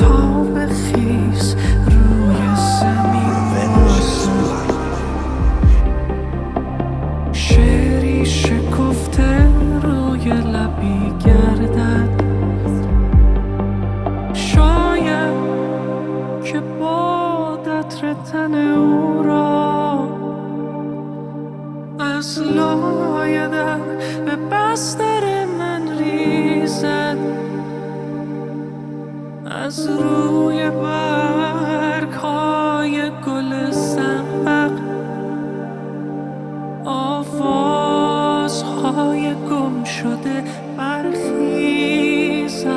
آفتاب خیس روی زمین واسه شعری شکفته روی لبی گردد. شاید که با عطر تن او را از لای در به بستر من ریزد. از روی برگ‌های گل زنبق آوازهای گم شده برخیزد.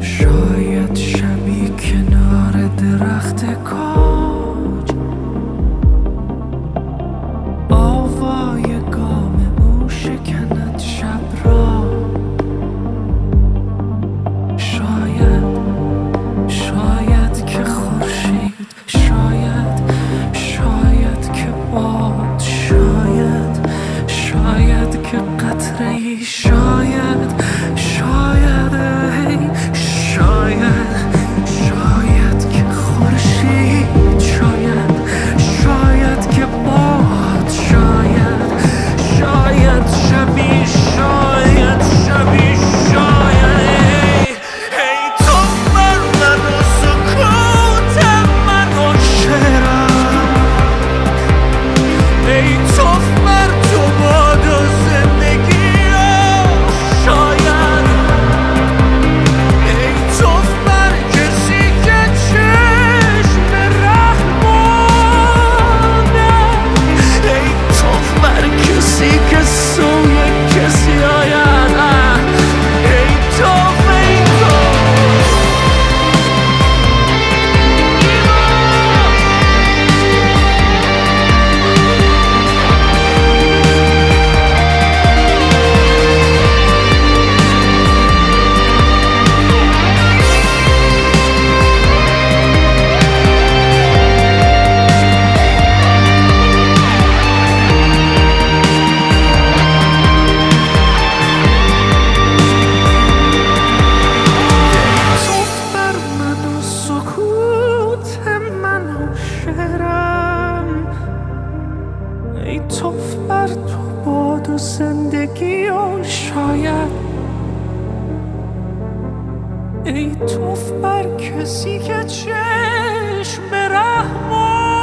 شاید شبی کنار درخت کاج آوای گام او شکند شب را. شاید که خورشید، شاید که باد، شاید که قطره‌ای، شاید که خورشید، شاید که باد، شاید شبی، شاید ای تو بر من و سکوت من و شعرم، ای تو بر تو باد و زندگی شاید، ای تو بر کسی که چشم رحمانه، ای تو بر کسی که سوی کسی آید، ای تو ای توف بر تو باد و زندگی و شاید، ای توف بر کسی که چشم به رحمانت،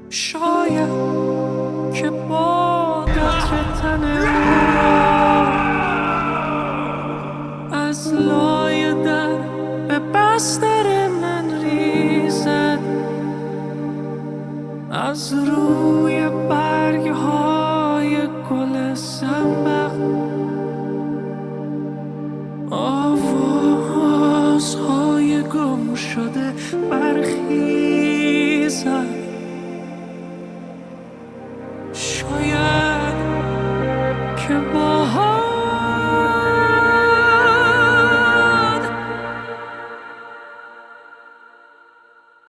شاید که با عطر تن او را از لای در به بستر من ریزد. از روی برگ‌ها